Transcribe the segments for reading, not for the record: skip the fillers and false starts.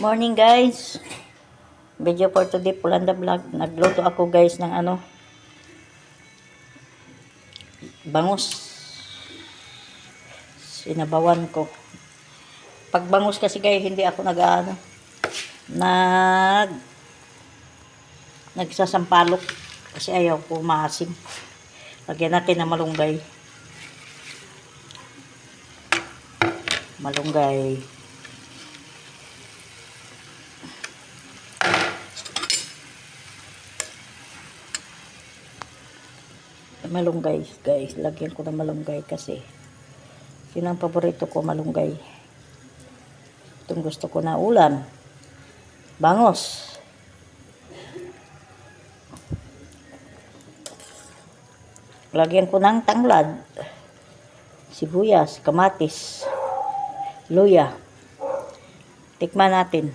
Morning guys. Video for today, Pulanda Vlog. Nagluto ako guys ng bangus. Sinabawan ko. Pag bangus kasi guys, hindi ako nag nagsasampalok kasi ayaw ko maasim. Lagyan natin ng malunggay. Malunggay. Malunggay guys, lagyan ko ng malunggay kasi yun ang paborito ko, malunggay. Itong gusto ko na ulam, bangos. Lagyan ko ng tanglad, sibuyas, kamatis, luya. Tikman natin.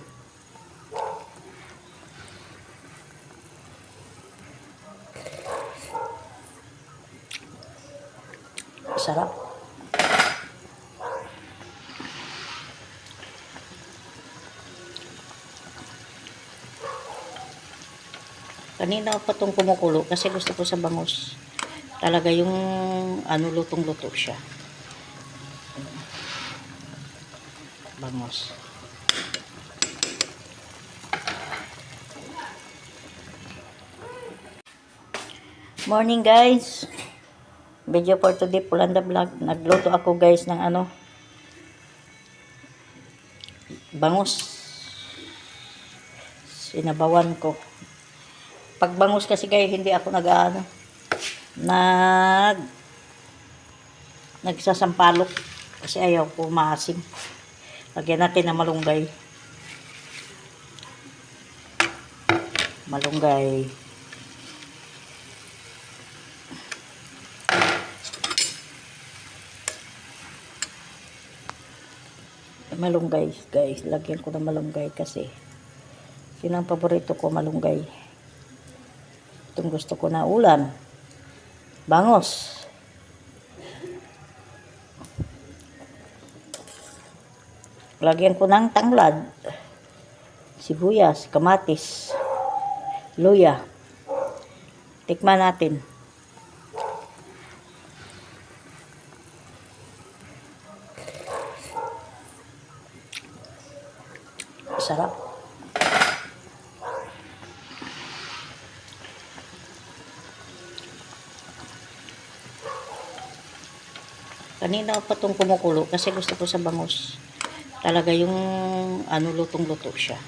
Sarap. Kanina pa itong kumukulo kasi gusto ko sa bangus. Talaga yung lutong-luto siya. Bangus. Morning guys. Video for today, Pulanda Vlog. Nagluto ako guys ng bangus. Sinabawan ko. Pag bangus kasi guys, hindi ako nagsasampalok kasi ayaw ko maasim. Lagyan natin ng malunggay. Malunggay. Malunggay guys, lagyan ko ng malunggay kasi yun ang paborito ko, malunggay. Itong gusto ko na ulam, bangos. Lagyan ko ng tanglad, sibuyas, kamatis, luya. Tikman natin. Sarap. Kanina pa itong kumukulo kasi gusto ko sa bangus. Talaga yung lutong-luto siya.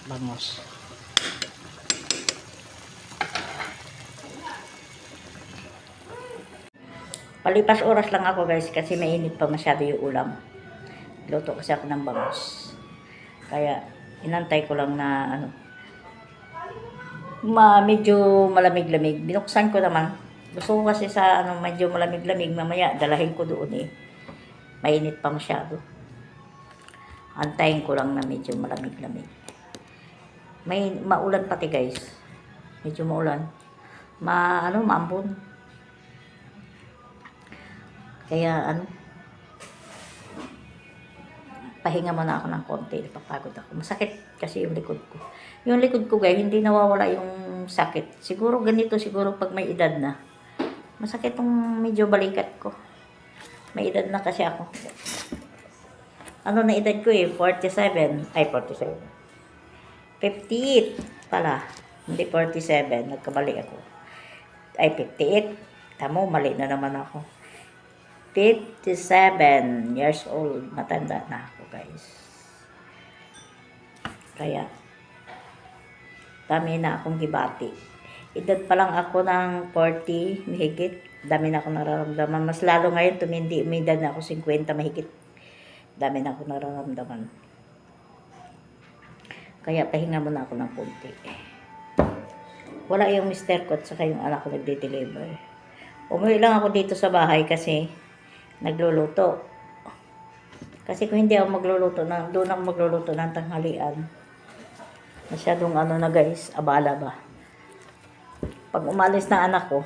Bangus. Palipas oras lang ako guys kasi mainit pa masyado yung ulam. Luto kasi ako ng bangus. Kaya inantay ko lang na medyo malamig-lamig. Binuksan ko naman. Gusto ko kasi sa medyo malamig-lamig, mamaya dalahin ko doon eh. Mainit pa masyado. Antayin ko lang na medyo malamig-lamig. May maulan pati guys. Medyo maulan. Maambon. Kaya pahinga muna ako ng konti, napapagod ako. Masakit kasi yung likod ko. Yung likod ko guys, hindi nawawala yung sakit. Siguro ganito, siguro pag may edad na. Masakit yung medyo balikat ko. May edad na kasi ako. Na edad ko eh, 47. Ay, 47. 58 pala. Hindi 47, nagkabali ako. Ay, 58. Tamo, mali na naman ako. 57 years old. Matanda na ako guys. Kaya dami na akong gibati. Edad pa lang ako ng 40 mahigit. Dami na akong nararamdaman. Mas lalo ngayon tumindi. May edad na ako 50 mahigit. Dami na akong nararamdaman. Kaya pahinga muna ako ng konti. Wala yung mister ko at saka yung anak ko nagde-deliver. Umuwi lang ako dito sa bahay kasi nagluluto. Kasi kung hindi ako magluluto, doon ako magluluto ng tanghalian. Masyadong na guys, abala ba. Pag umalis na anak ko,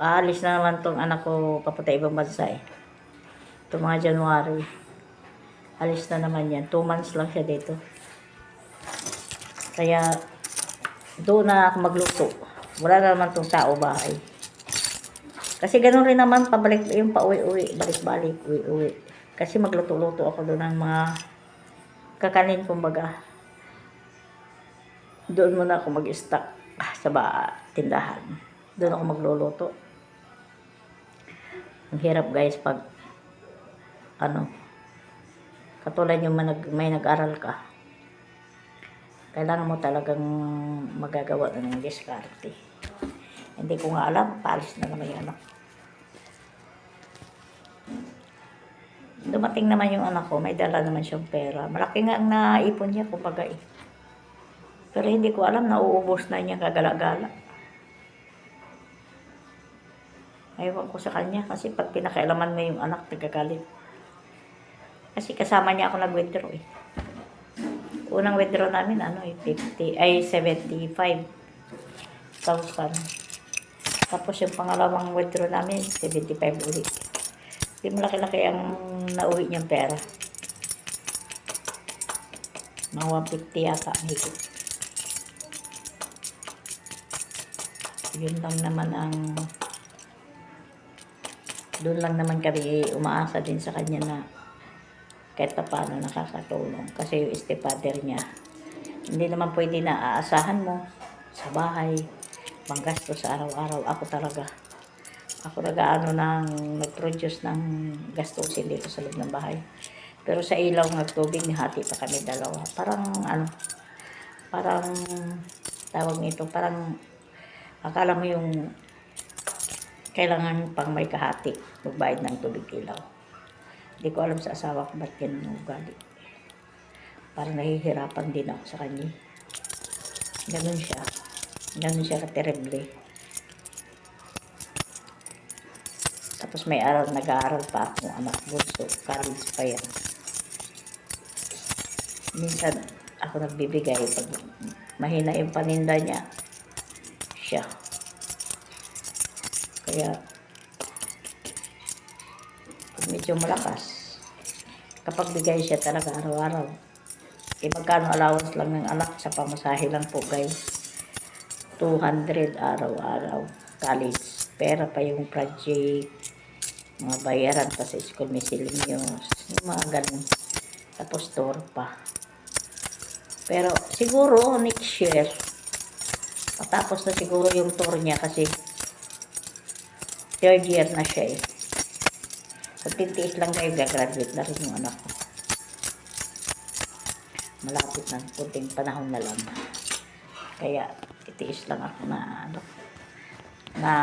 aalis na naman tong anak ko papunta ibang bansa eh. Ito mga January. Alis na naman yan. 2 months lang siya dito. Kaya, doon na ako magluto. Wala na naman tong tao bahay. Kasi ganun rin naman, pabalik yung pauwi-uwi, balik-balik, uwi-uwi. Kasi magluto-luto ako doon ng mga kakanin, kumbaga. Doon muna ako mag-stock sa tindahan. Doon ako magluluto. Ang hirap guys pag katulad yung may nag-aral ka. Kailangan mo talagang magagawa na ng diskarte. Hindi ko nga alam, paalis na naman yung anak. Dumating naman yung anak ko, may dala naman siyang pera. Malaki nga ang naipon niya, kumbaga eh. Pero hindi ko alam, nauubos na niya kagala-gala. Ayaw ko sa kanya kasi pag pinakailaman mo yung anak, nagagalit. Kasi kasama niya ako nag-withdraw eh. Unang withdraw namin, 75,000. Tapos yung pangalawang withdraw namin, 75 ulit. Hindi malaki-laki ang nauwi niyang pera. Mga 150 yata, higit. Yun lang naman doon lang naman kami umaasa din sa kanya na kahit pa paano nakakatulong. Kasi yung stepfather niya, hindi naman pwede na aasahan mo sa bahay, manggasto sa araw-araw. Ako nag-produce ng gastusin dito sa loob ng bahay. Pero sa ilaw ng tubig, hati pa kami dalawa. Parang tawag nito, parang akala mo yung kailangan pang may kahati magbayad ng tubig ilaw. Hindi ko alam sa asawa ko ba't yan ang ugali. Parang nahihirapan din ako sa kanya. Ganun siya ka-terrible. Tapos may nag-aaral pa akong anak bunso, college pa yan. Minsan ako nagbibigay pag mahina yung paninda niya, siya. Kaya pag medyo malakas, kapag bigay siya talaga araw-araw, magkano allowance lang ng anak sa pamasahe lang po guys, 200 araw-araw. College, pera pa yung project, mga bayaran pa sa school miscellaneous, yung mga ganun. Tapos tour pa. Pero siguro next year, patapos na siguro yung tour niya kasi 3rd year na siya eh. Kung tintiis lang kayo, gagraduate na rin yung anak ko. Malapit na, kunting panahon na lang. Kaya titiis lang ako na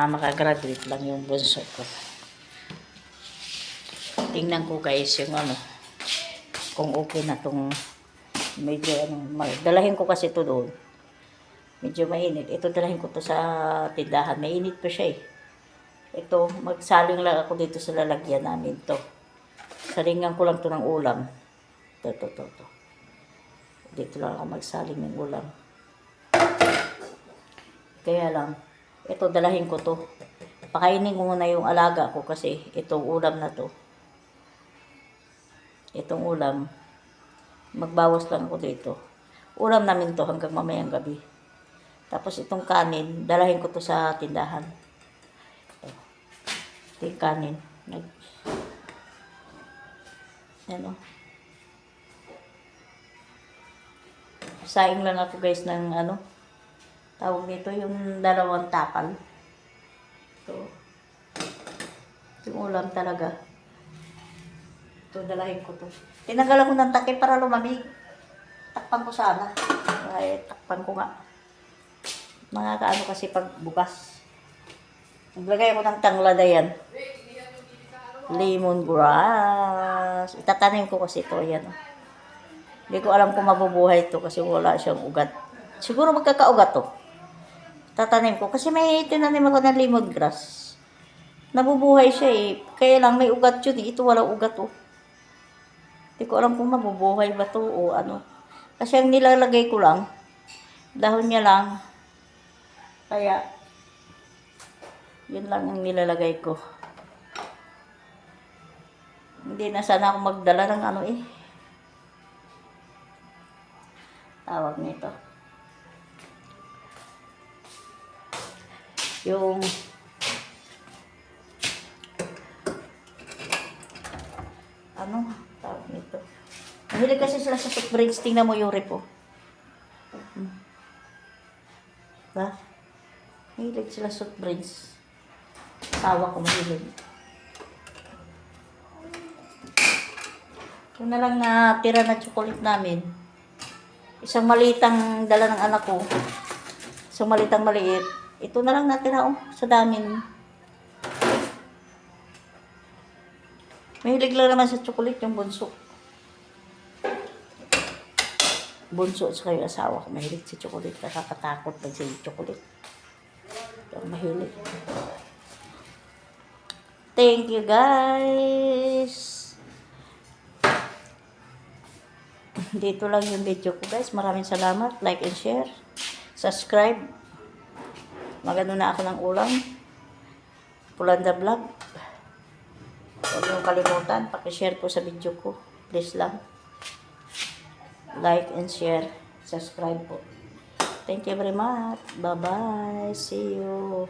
makagraduate lang yung bunso ko. Tingnan ko guys yung kung okay na tong medyo dalahin ko kasi ito doon. Medyo mainit. Ito dalahin ko to sa tindahan. Mainit pa siya eh. Ito, magsaling lang ako dito sa lalagyan namin to. Salingan ko lang to ng ulam. To. Dito lang ako magsaling ng ulam. Kaya lang, ito dalahin ko to. Pakainin ko muna yung alaga ko kasi itong ulam na to. Itong ulam, magbawas lang ako dito. Ulam namin to hanggang mamayang gabi. Tapos itong kanin, dalahin ko to sa tindahan. Ito yung kanin. Saing lang ako guys ng tawag nito, yung 2 tapal. Ito. Yung ulam talaga. Ito, dalahin ko to. Tinanggal ako ng takip para lumamig. Takpan ko sana. Ay, takpan ko nga. Mga kasi pag bukas. Naglagay ako ng tanglada yan. Lemongrass. Itatanim ko kasi ito. Yan. Hindi ko alam kung mabubuhay ito kasi wala siyang ugat. Siguro magkakaugat to. Tatanim ko. Kasi may tinanim ako ng lemongrass. Nabubuhay siya eh. Kaya lang may ugat yun eh. Ito walang ugat oh. Hindi ko alam kung mabubuhay ba to o ano. Kasi ang nilalagay ko lang, dahon niya lang. Kaya, yun lang ang nilalagay ko. Hindi na sana ako magdala ng tawag nito. Yung ano tawag nito. Mahilig kasi sila sa soft drinks. Tingnan mo yung rep, oh. Diba? Mahilig sila sa soft drinks. Tawa ko mahilig. Yung na lang na tira na chocolate namin. Isang malitang dala ng anak ko. Isang malitang maliit. Ito na lang natira, oh, sa damin. Mahilig lang naman sa chocolate yung bunso. Bunso at saka yung asawa ko. Mahilig sa chocolate. Nakakatakot pag sa chocolate. Pero mahilig. Thank you, guys. Dito lang yung video ko, guys. Maraming salamat. Like and share. Subscribe. Magano na ako ng ulam. Pulanda Vlog. Huwag niyong kalimutan. Pakishare po sa video ko. Please lang. Like and share. Subscribe po. Thank you very much. Bye-bye. See you.